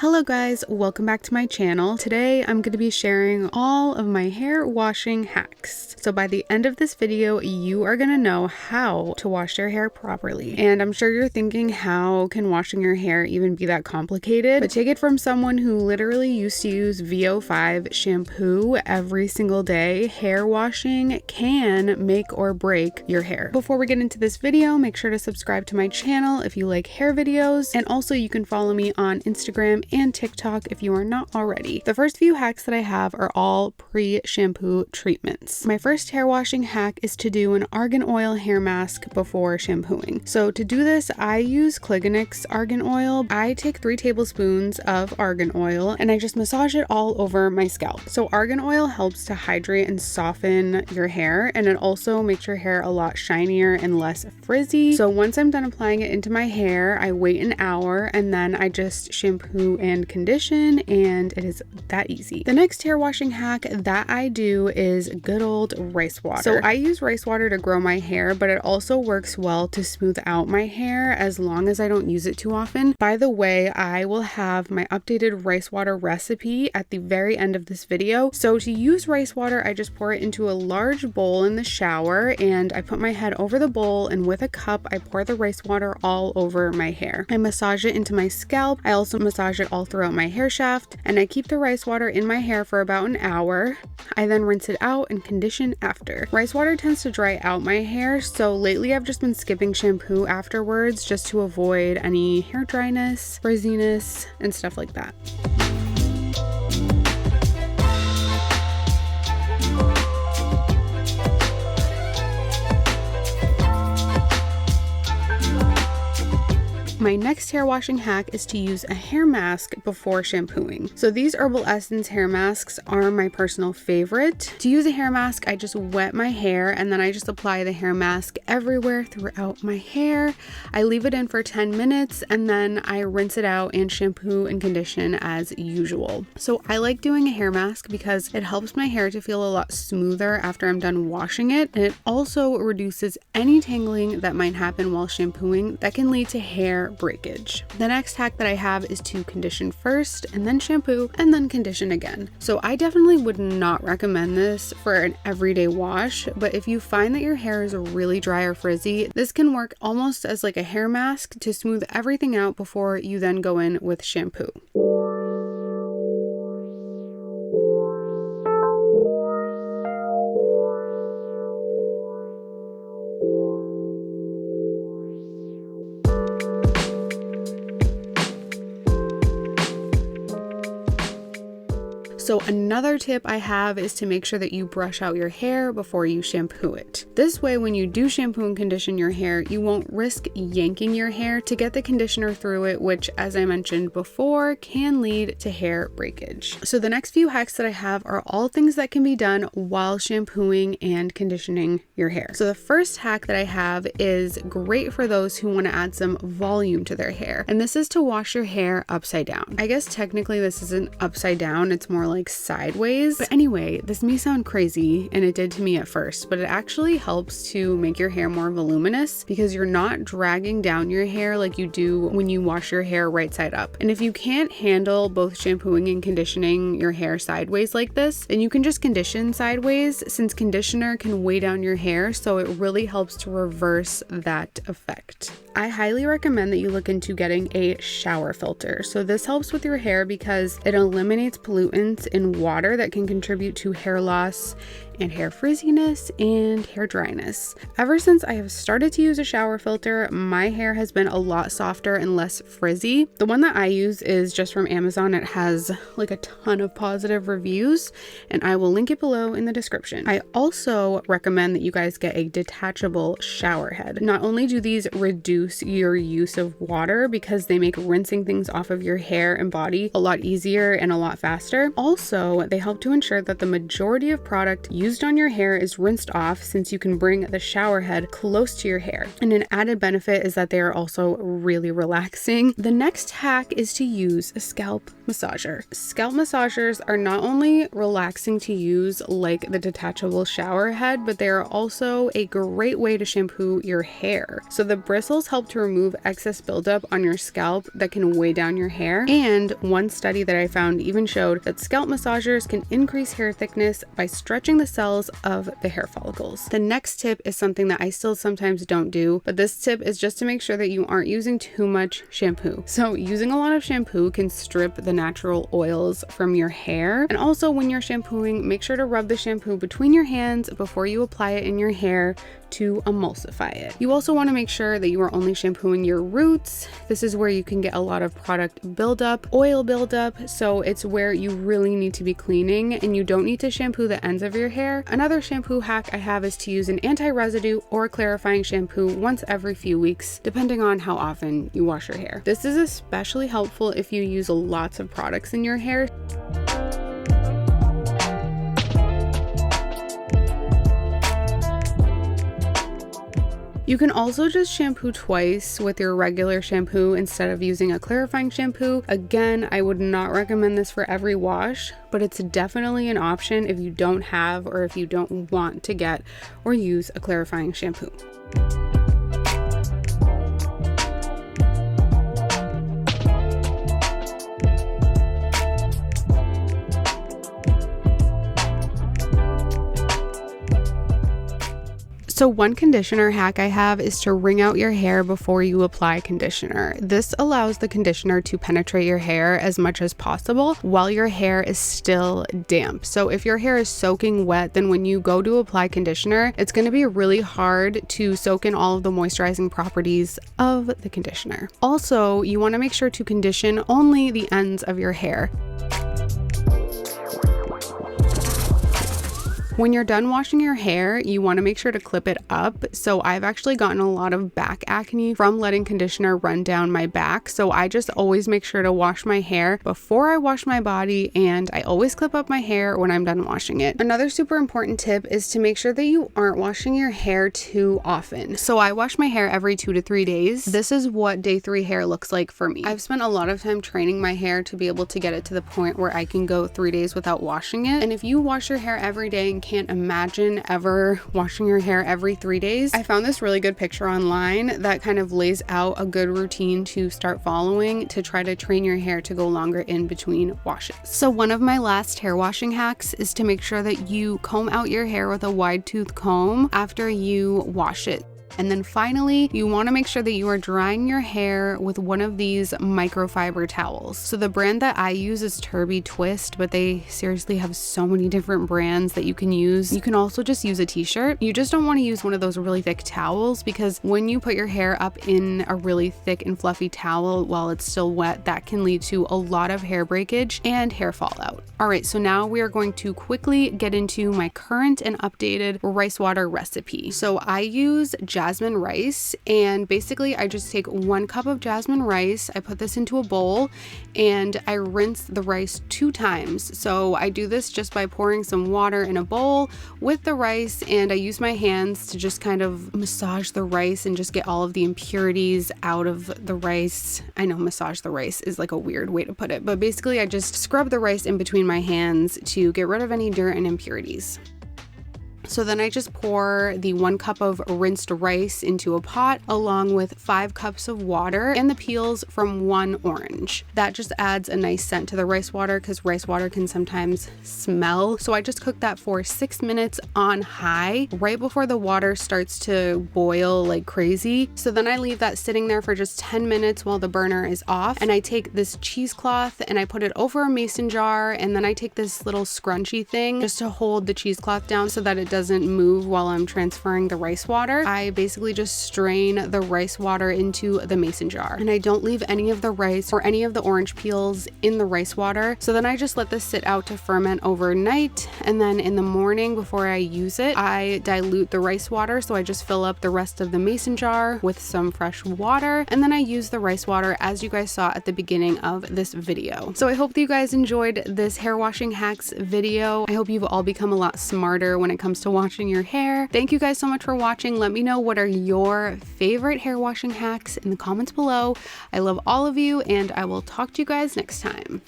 Hello guys, welcome back to my channel. Today I'm going to be sharing all of my hair washing hacks. So by the end of this video, you are going to know how to wash your hair properly. And I'm sure you're thinking, how can washing your hair even be that complicated? But take it from someone who literally used to use VO5 shampoo every single day. Hair washing can make or break your hair. Before we get into this video, make sure to subscribe to my channel if you like hair videos, and also you can follow me on Instagram and TikTok if you are not already. The first few hacks that I have are all pre-shampoo treatments. My first hair washing hack is to do an argan oil hair mask before shampooing. So to do this, I use Kligonix argan oil. I take 3 tablespoons of argan oil and I just massage it all over my scalp. So argan oil helps to hydrate and soften your hair, and it also makes your hair a lot shinier and less frizzy. So once I'm done applying it into my hair, I wait an hour and then I just shampoo and condition, and it is that easy. The next hair washing hack that I do is good old rice water. So I use rice water to grow my hair, but it also works well to smooth out my hair as long as I don't use it too often. By the way, I will have my updated rice water recipe at the very end of this video. So to use rice water, I just pour it into a large bowl in the shower and I put my head over the bowl, and with a cup I pour the rice water all over my hair. I massage it into my scalp. I also massage it all throughout my hair shaft, and I keep the rice water in my hair for about an hour. I then rinse it out and condition after. Rice water tends to dry out my hair, so lately I've just been skipping shampoo afterwards just to avoid any hair dryness, frizziness, and stuff like that. My next hair washing hack is to use a hair mask before shampooing. So these Herbal Essence hair masks are my personal favorite. To use a hair mask, I just wet my hair and then I just apply the hair mask everywhere throughout my hair. I leave it in for 10 minutes and then I rinse it out and shampoo and condition as usual. So I like doing a hair mask because it helps my hair to feel a lot smoother after I'm done washing it, and it also reduces any tangling that might happen while shampooing that can lead to hair breakage. The next hack that I have is to condition first and then shampoo and then condition again. So I definitely would not recommend this for an everyday wash, but if you find that your hair is really dry or frizzy, this can work almost as like a hair mask to smooth everything out before you then go in with shampoo. So another tip I have is to make sure that you brush out your hair before you shampoo it. This way, when you do shampoo and condition your hair, you won't risk yanking your hair to get the conditioner through it, which, as I mentioned before, can lead to hair breakage. So the next few hacks that I have are all things that can be done while shampooing and conditioning your hair. So the first hack that I have is great for those who want to add some volume to their hair, and this is to wash your hair upside down. I guess technically this isn't upside down, it's more like sideways. But anyway, this may sound crazy, and it did to me at first, but it actually helps to make your hair more voluminous because you're not dragging down your hair like you do when you wash your hair right side up. And if you can't handle both shampooing and conditioning your hair sideways like this, then you can just condition sideways, since conditioner can weigh down your hair, so it really helps to reverse that effect. I highly recommend that you look into getting a shower filter. So this helps with your hair because it eliminates pollutants in water that can contribute to hair loss and hair frizziness and hair dryness. Ever since I have started to use a shower filter, my hair has been a lot softer and less frizzy. The one that I use is just from Amazon. It has like a ton of positive reviews, and I will link it below in the description. I also recommend that you guys get a detachable shower head. Not only do these reduce your use of water because they make rinsing things off of your hair and body a lot easier and a lot faster, also Also, they help to ensure that the majority of product used on your hair is rinsed off, since you can bring the shower head close to your hair. And an added benefit is that they are also really relaxing. The next hack is to use a scalp massager. Scalp massagers are not only relaxing to use like the detachable shower head, but they are also a great way to shampoo your hair. So the bristles help to remove excess buildup on your scalp that can weigh down your hair. And one study that I found even showed that scalp massagers can increase hair thickness by stretching the cells of the hair follicles. The next tip is something that I still sometimes don't do, but this tip is just to make sure that you aren't using too much shampoo. So using a lot of shampoo can strip the natural oils from your hair. And also when you're shampooing, make sure to rub the shampoo between your hands before you apply it in your hair to emulsify it. You also want to make sure that you are only shampooing your roots. This is where you can get a lot of product buildup, oil buildup, so it's where you really need to be cleaning and you don't need to shampoo the ends of your hair. Another shampoo hack I have is to use an anti-residue or clarifying shampoo once every few weeks, depending on how often you wash your hair. This is especially helpful if you use lots of products in your hair. You can also just shampoo twice with your regular shampoo instead of using a clarifying shampoo. Again, I would not recommend this for every wash, but it's definitely an option if you don't have or if you don't want to get or use a clarifying shampoo. So one conditioner hack I have is to wring out your hair before you apply conditioner. This allows the conditioner to penetrate your hair as much as possible while your hair is still damp. So if your hair is soaking wet, then when you go to apply conditioner, it's going to be really hard to soak in all of the moisturizing properties of the conditioner. Also, you want to make sure to condition only the ends of your hair. When you're done washing your hair, you want to make sure to clip it up. So I've actually gotten a lot of back acne from letting conditioner run down my back. So I just always make sure to wash my hair before I wash my body, and I always clip up my hair when I'm done washing it. Another super important tip is to make sure that you aren't washing your hair too often. So I wash my hair every 2 to 3 days. This is what day 3 hair looks like for me. I've spent a lot of time training my hair to be able to get it to the point where I can go 3 days without washing it. And if you wash your hair every day and can't imagine ever washing your hair every 3 days, I found this really good picture online that kind of lays out a good routine to start following to try to train your hair to go longer in between washes. So one of my last hair washing hacks is to make sure that you comb out your hair with a wide tooth comb after you wash it. And then finally, you want to make sure that you are drying your hair with one of these microfiber towels. So the brand that I use is Turby Twist, but they seriously have so many different brands that you can use. You can also just use a t-shirt. You just don't want to use one of those really thick towels, because when you put your hair up in a really thick and fluffy towel while it's still wet, that can lead to a lot of hair breakage and hair fallout. All right, so now we are going to quickly get into my current and updated rice water recipe. So I use jasmine rice, and basically I just take 1 cup of jasmine rice, I put this into a bowl, and I rinse the rice 2 times. So I do this just by pouring some water in a bowl with the rice, and I use my hands to just kind of massage the rice and just get all of the impurities out of the rice. I know massage the rice is like a weird way to put it, but basically I just scrub the rice in between my hands to get rid of any dirt and impurities. So then I just pour the 1 cup of rinsed rice into a pot along with 5 cups of water and the peels from 1 orange. That just adds a nice scent to the rice water, because rice water can sometimes smell. So I just cook that for 6 minutes on high right before the water starts to boil like crazy. So then I leave that sitting there for just 10 minutes while the burner is off, and I take this cheesecloth and I put it over a mason jar, and then I take this little scrunchy thing just to hold the cheesecloth down so that it doesn't move while I'm transferring the rice water, I basically just strain the rice water into the mason jar. And I don't leave any of the rice or any of the orange peels in the rice water. So then I just let this sit out to ferment overnight. And then in the morning before I use it, I dilute the rice water. So I just fill up the rest of the mason jar with some fresh water. And then I use the rice water as you guys saw at the beginning of this video. So I hope that you guys enjoyed this hair washing hacks video. I hope you've all become a lot smarter when it comes to washing your hair. Thank you guys so much for watching. Let me know what are your favorite hair washing hacks in the comments below. I love all of you, and I will talk to you guys next time.